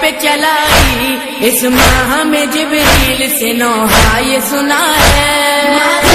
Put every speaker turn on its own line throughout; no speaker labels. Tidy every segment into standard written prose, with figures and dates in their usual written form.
پہ چلائی، اس ماہ میں جبریل سے نوحہ یہ سنا ہے، ماہ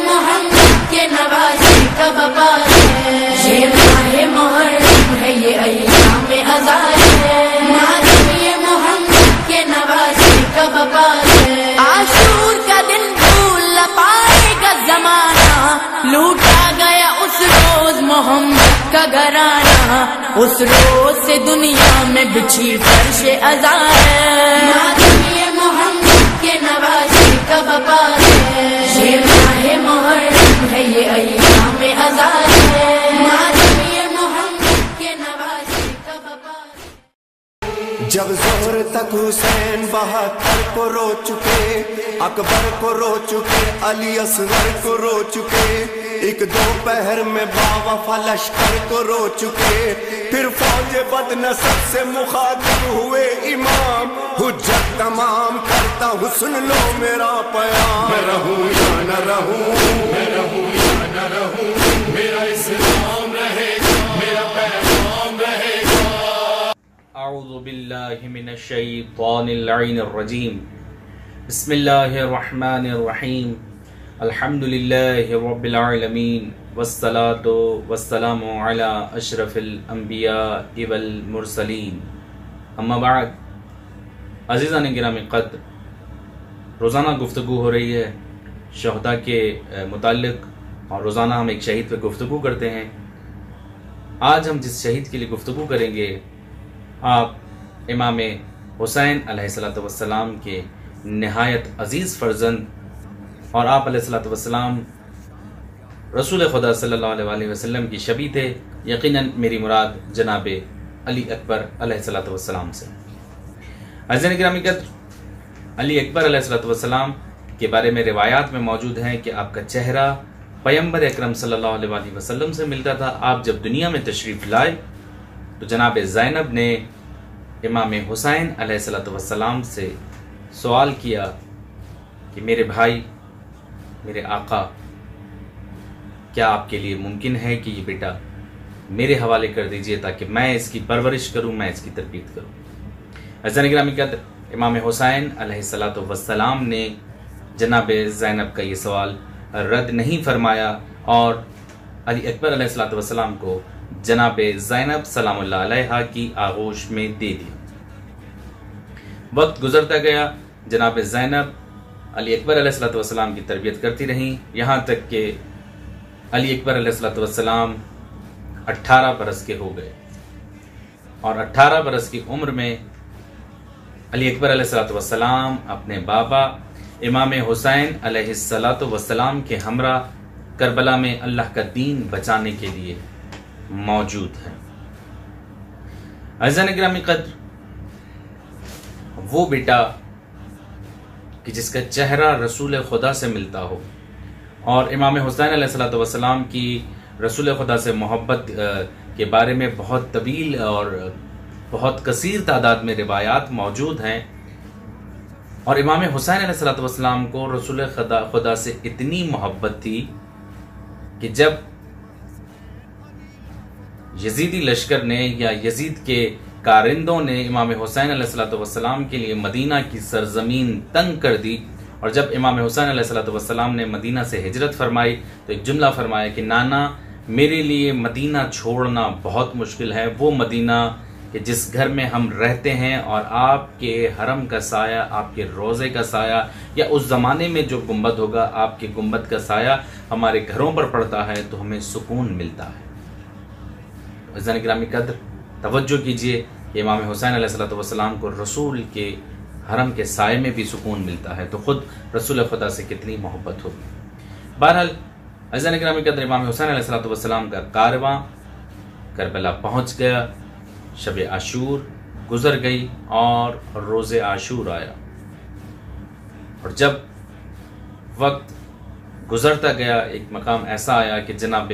محمد کے نوازے کا بپا ہے، یہ ماہ محرم ہے، یہ ایام ازار ہے، ماہ محمد کے نوازے کا بپا ہے، عاشور کا دن بھول نہ پائے گا زمانہ، لوٹا گیا اس روز محمد کا گھرانہ، اس روز سے دنیا میں بچھی فرش ازاں ہے، ماتم محمد کے نوازے کا بپا ہے، یہ ماہ محرم ہے، یہ ایام ازاں ہے، ماتم محمد کے نوازے کا بپا ہے۔
جب ظہر تک حسین 72 کو رو چکے، اکبر کو رو چکے، علی اصغر کو رو چکے، ایک دوپہر میں باوفا لشکر کو رو چکے، پھر فوج بد نصب سے مخاطب ہوئے امام، حجت تمام کرتا ہوں سن لو میرا پیام، میں رہوں یا نہ رہوں، میں رہوں یا نہ رہوں، میرا اسلام رہے گا، میرا پیغام رہے گا۔
اعوذ باللہ من الشیطان اللعین الرجیم، بسم اللہ الرحمن الرحیم، الحمدللہ رب العالمین، والصلاة والسلام علی اشرف الانبیاء والمرسلین، اما بعد۔ عزیزان گرامی قدر، روزانہ گفتگو ہو رہی ہے شہداء کے متعلق، اور روزانہ ہم ایک شہید پہ گفتگو کرتے ہیں۔ آج ہم جس شہید کے لیے گفتگو کریں گے، آپ امام حسین علیہ السلام کے نہایت عزیز فرزند، اور آپ علیہ السلام رسول خدا صلی اللہ علیہ وسلم کی شبیہ تھے۔ یقیناً میری مراد جناب علی اکبر علیہ السلام سے۔ عزیزان گرامی قدر، علی اکبر علیہ السلام کے بارے میں روایات میں موجود ہیں کہ آپ کا چہرہ پیغمبر اکرم صلی اللہ علیہ وسلم سے ملتا تھا۔ آپ جب دنیا میں تشریف لائے تو جناب زینب نے امام حسین علیہ السلام سے سوال کیا کہ میرے بھائی، میرے آقا، کیا آپ کے لیے ممکن ہے کہ یہ بیٹا میرے حوالے کر دیجئے تاکہ میں اس کی پرورش کروں، میں اس کی تربیت کروں۔ عزیزان گرامی قدر، امام حسین علیہ السلام نے جناب زینب کا یہ سوال رد نہیں فرمایا، اور علی اکبر علیہ السلام کو جناب زینب سلام اللہ علیہا کی آغوش میں دے دیا۔ وقت گزرتا گیا، جناب زینب علی اکبر علیہ السلام کی تربیت کرتی رہیں، یہاں تک کہ علی اکبر علیہ السلام 18 برس کے ہو گئے، اور 18 برس کی عمر میں علی اکبر علیہ السلام اپنے بابا امام حسین علیہ السلام کے ہمراہ کربلا میں اللہ کا دین بچانے کے لیے موجود ہیں۔ عزیزان گرامی قدر، وہ بیٹا کہ جس کا چہرہ رسول خدا سے ملتا ہو، اور امام حسین علیہ السلام کی رسول خدا سے محبت کے بارے میں بہت طویل اور بہت کثیر تعداد میں روایات موجود ہیں، اور امام حسین علیہ السلام کو رسول خدا سے اتنی محبت تھی کہ جب یزیدی لشکر نے یا یزید کے کارندوں نے امام حسین علیہ السلام کے لیے مدینہ کی سرزمین تنگ کر دی، اور جب امام حسین علیہ السلام نے مدینہ سے ہجرت فرمائی تو ایک جملہ فرمایا کہ نانا، میرے لیے مدینہ چھوڑنا بہت مشکل ہے، وہ مدینہ کہ جس گھر میں ہم رہتے ہیں اور آپ کے حرم کا سایہ، آپ کے روزے کا سایہ، یا اس زمانے میں جو گنبد ہوگا آپ کے گنبد کا سایہ ہمارے گھروں پر پڑتا ہے تو ہمیں سکون ملتا ہے۔ عزیزان گرامی قدر، توجہ کیجئے کہ امام حسین علیہ السلام کو رسول کے حرم کے سائے میں بھی سکون ملتا ہے، تو خود رسول خدا سے کتنی محبت ہوگی۔ بہرحال عزیزان گرامی قدر، امام حسین علیہ السلام کا کارواں کربلا پہنچ گیا، شب عاشور گزر گئی اور روز عاشور آیا، اور جب وقت گزرتا گیا ایک مقام ایسا آیا کہ جناب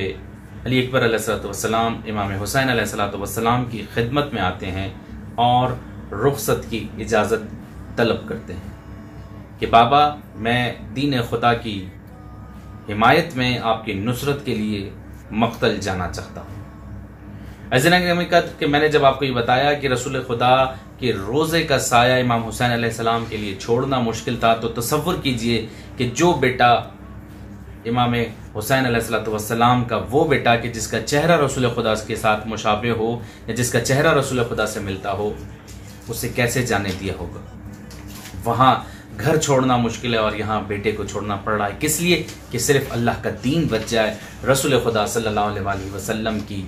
علی اکبر علیہ السلام امام حسین علیہ السلام کی خدمت میں آتے ہیں اور رخصت کی اجازت طلب کرتے ہیں کہ بابا، میں دین خدا کی حمایت میں آپ کی نصرت کے لیے مقتل جانا چاہتا ہوں۔ عزیزان گرامی قدر، کہ میں نے جب آپ کو یہ بتایا کہ رسول خدا کہ روزے کا سایہ امام حسین علیہ السلام کے لیے چھوڑنا مشکل تھا، تو تصور کیجئے کہ جو بیٹا امام حسین علیہ السلام کا، وہ بیٹا کہ جس کا چہرہ رسول خدا کے ساتھ مشابہ ہو یا جس کا چہرہ رسول خدا سے ملتا ہو، اسے کیسے جانے دیا ہوگا؟ وہاں گھر چھوڑنا مشکل ہے اور یہاں بیٹے کو چھوڑنا پڑ رہا ہے، کس لیے؟ کہ صرف اللہ کا دین بچ جائے، رسول خدا صلی اللہ علیہ وسلم کی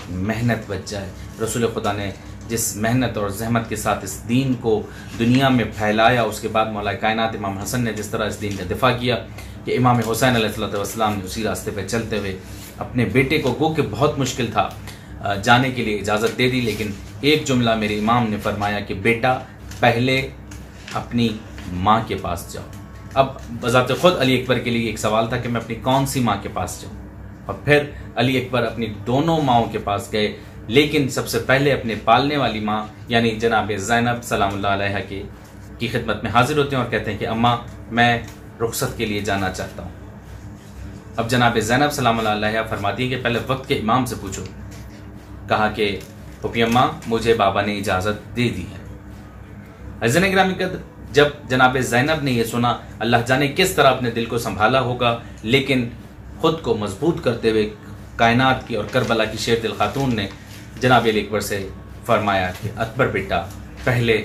محنت بچ جائے۔ رسول خدا نے جس محنت اور زحمت کے ساتھ اس دین کو دنیا میں پھیلایا، اس کے بعد مولا کائنات امام حسن نے جس طرح اس دین کا دفاع کیا کہ امام حسین علیہ السلام نے اسی راستے پہ چلتے ہوئے اپنے بیٹے کو، گو کہ بہت مشکل تھا، جانے کے لیے اجازت دے دی، لیکن ایک جملہ میرے امام نے فرمایا کہ بیٹا پہلے اپنی ماں کے پاس جاؤ۔ اب بذات خود علی اکبر کے لیے ایک سوال تھا کہ میں اپنی کون سی ماں کے پاس جاؤں، اور پھر علی اکبر اپنی دونوں ماؤں کے پاس گئے، لیکن سب سے پہلے اپنے پالنے والی ماں یعنی جناب زینب سلام اللہ علیہ کی خدمت میں حاضر ہوتے ہیں اور کہتے ہیں کہ اماں میں رخصت کے لیے جانا چاہتا ہوں۔ اب جناب زینب سلام اللہ علیہ فرماتی ہیں کہ پہلے وقت کے امام سے پوچھو۔ کہا کہ پھوپھی اماں مجھے بابا نے اجازت دے دی ہے۔ عزیزان گرامی قدر، جب جناب زینب نے یہ سنا، اللہ جانے کس طرح اپنے دل کو سنبھالا ہوگا، لیکن خود کو مضبوط کرتے ہوئے کائنات کی اور کربلا کی شیر دل خاتون نے جناب علی اکبر سے فرمایا کہ اکبر بیٹا پہلے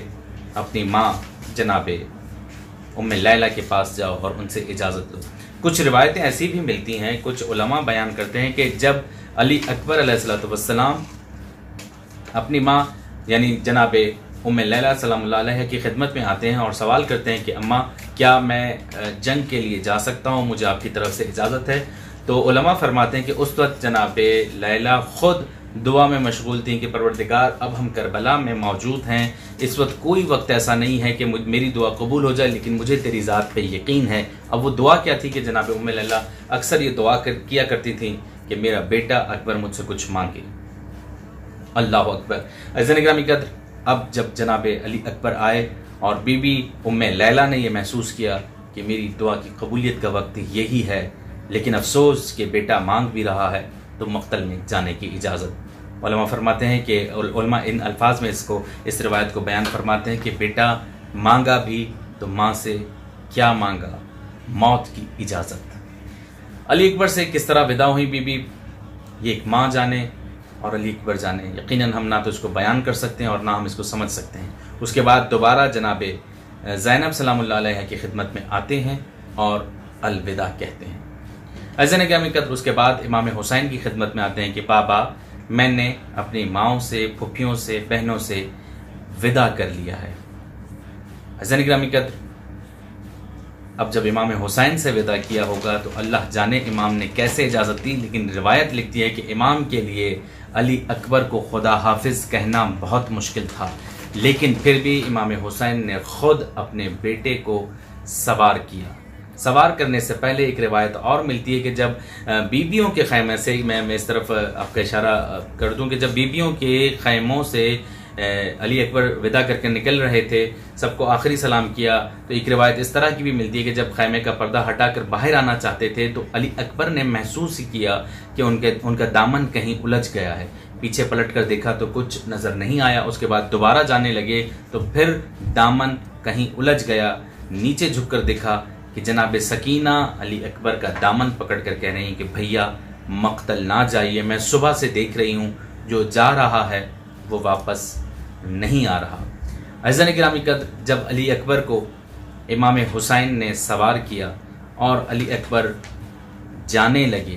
اپنی ماں جناب ام لیلہ کے پاس جاؤ اور ان سے اجازت لو۔ کچھ روایتیں ایسی بھی ملتی ہیں، کچھ علماء بیان کرتے ہیں کہ جب علی اکبر علیہ السلام اپنی ماں یعنی جناب ام لیلہ سلام اللہ علیہ کی خدمت میں آتے ہیں اور سوال کرتے ہیں کہ اماں کیا میں جنگ کے لیے جا سکتا ہوں، مجھے آپ کی طرف سے اجازت ہے؟ تو علماء فرماتے ہیں کہ اس وقت جناب لیلہ خود دعا میں مشغول تھیں کہ پروردگار اب ہم کربلا میں موجود ہیں، اس وقت کوئی وقت ایسا نہیں ہے کہ میری دعا قبول ہو جائے، لیکن مجھے تیری ذات پہ یقین ہے۔ اب وہ دعا کیا تھی کہ جناب ام لیلہ اکثر یہ دعا کیا کرتی تھیں کہ میرا بیٹا اکبر مجھ سے کچھ مانگے۔ اللہ اکبر۔ عزیزان گرامی قدر، اب جب جناب علی اکبر آئے اور بی بی ام لیلہ نے یہ محسوس کیا کہ میری دعا کی قبولیت کا وقت یہی ہے، لیکن افسوس کہ بیٹا مانگ بھی رہا ہے، تو مقتل میں جانے کی اجازت۔ علماء فرماتے ہیں کہ علماء ان الفاظ میں اس روایت کو بیان فرماتے ہیں کہ بیٹا مانگا بھی تو ماں سے کیا مانگا؟ موت کی اجازت۔ علی اکبر سے کس طرح ودا ہوئی بی بی، یہ ایک ماں جانے اور علی اکبر جانے، یقیناً ہم نہ تو اس کو بیان کر سکتے ہیں اور نہ ہم اس کو سمجھ سکتے ہیں۔ اس کے بعد دوبارہ جناب زینب سلام اللہ علیہ کی خدمت میں آتے ہیں اور الوداع کہتے ہیں۔ عزیزان گرامی قدر، اس کے بعد امام حسین کی خدمت میں آتے ہیں کہ بابا میں نے اپنی ماؤں سے، پھوپھیوں سے، بہنوں سے وداع کر لیا ہے۔ عزیزان گرامی قدر، اب جب امام حسین سے وداع کیا ہوگا تو اللہ جانے امام نے کیسے اجازت دی، لیکن روایت لکھتی ہے کہ امام کے لیے علی اکبر کو خدا حافظ کہنا بہت مشکل تھا، لیکن پھر بھی امام حسین نے خود اپنے بیٹے کو سوار کیا۔ سوار کرنے سے پہلے ایک روایت اور ملتی ہے کہ جب بیبیوں کے خیمے سے، میں اس طرف آپ کا اشارہ کر دوں کہ جب بیبیوں کے خیموں سے علی اکبر وداع کر کے نکل رہے تھے، سب کو آخری سلام کیا، تو ایک روایت اس طرح کی بھی ملتی ہے کہ جب خیمے کا پردہ ہٹا کر باہر آنا چاہتے تھے تو علی اکبر نے محسوس کیا کہ ان کا دامن کہیں الجھ گیا ہے۔ پیچھے پلٹ کر دیکھا تو کچھ نظر نہیں آیا، اس کے بعد دوبارہ جانے لگے تو پھر دامن کہیں الجھ گیا، نیچے جھک کر دیکھا کہ جناب سکینہ علی اکبر کا دامن پکڑ کر کہہ رہی ہیں کہ بھیا مقتل نہ جائیے، میں صبح سے دیکھ رہی ہوں جو جا رہا ہے وہ واپس نہیں آ رہا۔ عزیزان گرامی قدر، جب علی اکبر کو امام حسین نے سوار کیا اور علی اکبر جانے لگے،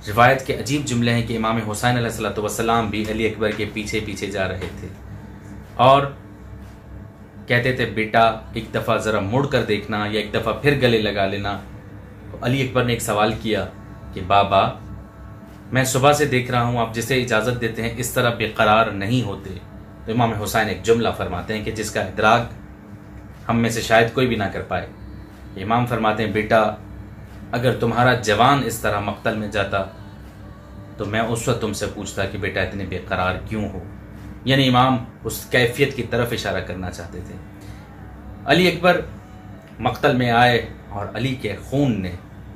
روایت کے عجیب جملے ہیں کہ امام حسین علیہ السلام بھی علی اکبر کے پیچھے پیچھے جا رہے تھے اور کہتے تھے بیٹا ایک دفعہ ذرا مڑ کر دیکھنا یا ایک دفعہ پھر گلے لگا لینا۔ تو علی اکبر نے ایک سوال کیا کہ بابا میں صبح سے دیکھ رہا ہوں، آپ جسے اجازت دیتے ہیں اس طرح بے قرار نہیں ہوتے۔ تو امام حسین ایک جملہ فرماتے ہیں کہ جس کا ادراک ہم میں سے شاید کوئی بھی نہ کر پائے۔ امام فرماتے ہیں بیٹا اگر تمہارا جوان اس طرح مقتل میں جاتا تو میں اس وقت تم سے پوچھتا کہ بیٹا اتنے بے قرار کیوں ہو، یعنی امام اس کیفیت کی طرف اشارہ کرنا چاہتے تھے۔ علی اکبر مقتل میں آئے اور علی کے خون نے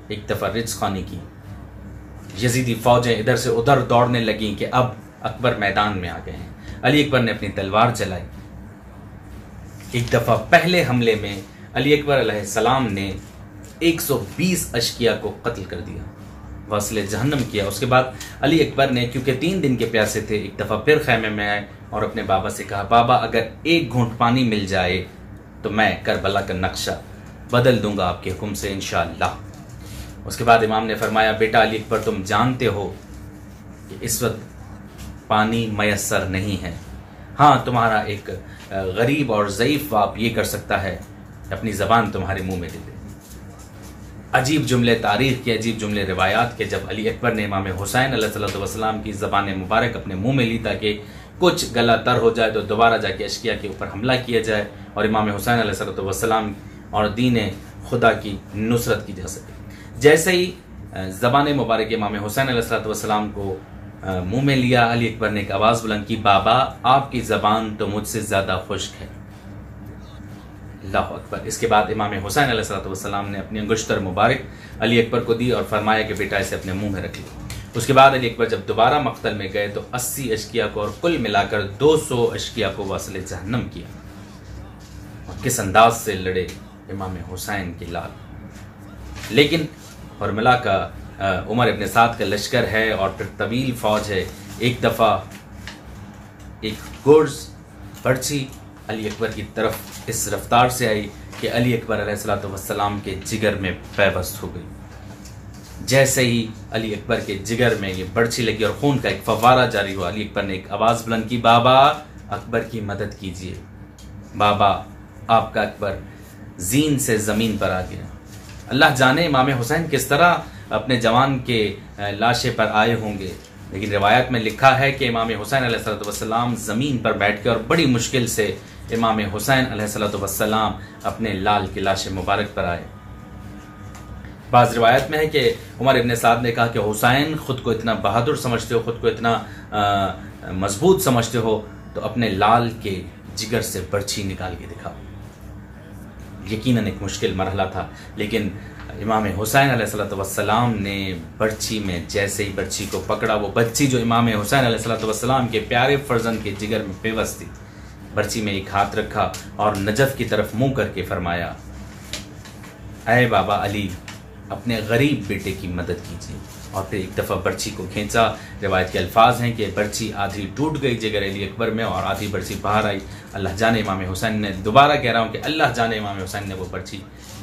ایک دفعہ رچ خوانی کی، یزیدی فوجیں ادھر سے ادھر دوڑنے لگیں کہ اب اکبر میدان میں آ گئے ہیں۔ علی اکبر نے اپنی تلوار چلائی. ایک دفعہ پہلے حملے میں علی اکبر علیہ السلام نے 120 اشقیاء کو قتل کر دیا، واصل جہنم کیا. اس کے بعد علی اکبر نے کیونکہ 3 دن کے پیاسے تھے ایک دفعہ پھر خیمے میں آئے اور اپنے بابا سے کہا بابا اگر ایک گھونٹ پانی مل جائے تو میں کربلا کا نقشہ بدل دوں گا آپ کے حکم سے انشاءاللہ. اس کے بعد امام نے فرمایا بیٹا علی اکبر تم جانتے ہو کہ اس وقت پانی میسر نہیں ہے، ہاں تمہارا ایک غریب اور ضعیف باپ یہ کر سکتا ہے اپنی زبان تمہارے منہ میں دے دے. عجیب جملے تاریخ کے، عجیب جملے روایات کے. جب علی اکبر نے امام حسین علیہ السلام کی زبان مبارک اپنے منہ میں لی تاکہ کچھ گلا تر ہو جائے تو دوبارہ جا کے اشقیاء کے اوپر حملہ کیا جائے اور امام حسین علیہ السلام اور دین خدا کی نصرت کی جا سکے. جیسے ہی زبان مبارک امام حسین علیہ السلام کو منہ میں لیا، علی اکبر نے ایک آواز بلند کی بابا آپ کی زبان تو مجھ سے زیادہ خشک ہے. اللہ اکبر. اس کے بعد امام حسین علیہ السلام نے اپنی انگشتر مبارک علی اکبر کو دی اور فرمایا کہ بیٹا اسے اپنے منہ میں رکھ لو. اس کے بعد علی اکبر جب دوبارہ مقتل میں گئے تو 80 اشقیاء کو اور کل ملا کر 200 اشقیاء کو واصل جہنم کیا. اور کس انداز سے لڑے امام حسین کی لال. لیکن حرملہ کا عمر ابن سعد کا لشکر ہے اور پھر طویل فوج ہے. ایک دفعہ ایک گرز برچھی علی اکبر کی طرف اس رفتار سے آئی کہ علی اکبر علیہ السلام کے جگر میں پیوست ہو گئی. جیسے ہی علی اکبر کے جگر میں یہ برچھی لگی اور خون کا ایک فوارہ جاری ہوا، علی اکبر نے ایک آواز بلند کی بابا اکبر کی مدد کیجیے. بابا آپ کا اکبر زین سے زمین پر آ گیا. اللہ جانے امام حسین کس طرح اپنے جوان کے لاشے پر آئے ہوں گے، لیکن روایت میں لکھا ہے کہ امام حسین علیہ السلام زمین پر بیٹھ کے اور بڑی مشکل سے امام حسین علیہ السلام اپنے لال کے لاش مبارک پر آئے. بعض روایت میں ہے کہ عمر ابن سعد نے کہا کہ حسین خود کو اتنا بہادر سمجھتے ہو، خود کو اتنا مضبوط سمجھتے ہو تو اپنے لال کے جگر سے برچھی نکال کے دکھاؤ. یقیناً ایک مشکل مرحلہ تھا، لیکن امام حسین علیہ السلام نے برچھی میں جیسے ہی برچھی کو پکڑا، وہ بچی جو امام حسین علیہ السلام کے پیارے فرزند کے جگر میں پیوست تھی، برچھی میں ایک ہاتھ رکھا اور نجف کی طرف منہ کر کے فرمایا اے بابا علی اپنے غریب بیٹے کی مدد کیجیے. اور پھر ایک دفعہ برچھی کو کھینچا. روایت کے الفاظ ہیں کہ برچھی آدھی ٹوٹ گئی جگر علی اکبر میں اور آدھی برچھی باہر آئی. اللہ جانے امام حسین نے، دوبارہ کہہ رہا ہوں کہ اللہ جانے امام حسین نے وہ برچھی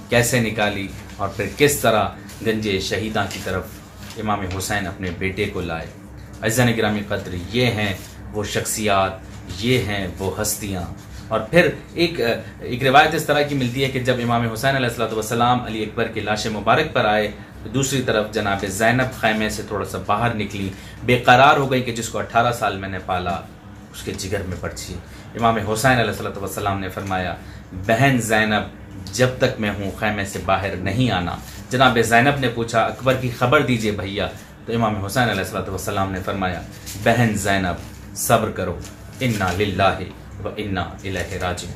کیسے نکالی اور پھر کس طرح گنجے شہیداں کی طرف امام حسین اپنے بیٹے کو لائے. عزیزان گرامی قدر، یہ ہیں وہ شخصیات، یہ ہیں وہ ہستیاں. اور پھر ایک روایت اس طرح کی ملتی ہے کہ جب امام حسین علیہ السلام علی اکبر کے لاش مبارک پر آئے تو دوسری طرف جناب زینب خیمے سے تھوڑا سا باہر نکلی، بے قرار ہو گئی کہ جس کو 18 سال میں نے پالا اس کے جگر میں برچھی. امام حسین علیہ السلام نے فرمایا بہن زینب جب تک میں ہوں خیمے سے باہر نہیں آنا. جناب زینب نے پوچھا اکبر کی خبر دیجئے بھیا، تو امام حسین علیہ السلام نے فرمایا بہن زینب صبر کرو، انا للہ و انا الیہ راجعون.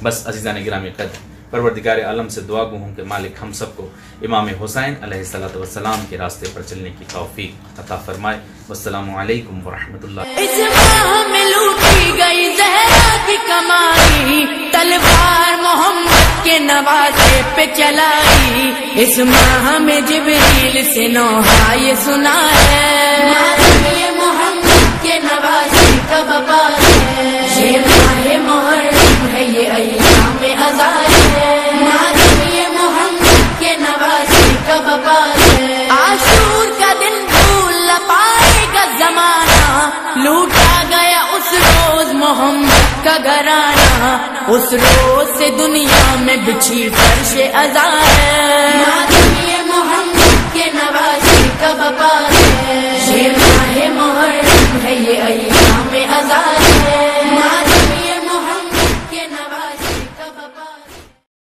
بس عزیزان گرامی قدر، پروردگار عالم سے دعا گو ہوں کہ مالک ہم سب کو امام حسین علیہ السلام کے راستے پر چلنے کی توفیق عطا فرمائے. والسلام علیکم ورحمۃ اللہ.
اس ماہ میں لوٹی گئی زہرا کی کمائی، تلوار محمد کے نوازے پہ چلائی. اس ماہ میں جبریل سے نوحہ یہ سنا ہے، یہ محمد کے نوازے کا وبال ہے. یہ ماہ محرم ہے، یہ ایام ازال ہے. یہ محمد کے نوازے کا وبال ہے. عاشور کا دن بھول نہ پائے گا زمانہ، لوٹا گیا اس روز محمد کا گھرانہ. اس روز سے دنیا میں بچھی فرش ازاں ہے. یہ محمد کے نوازے کا وبال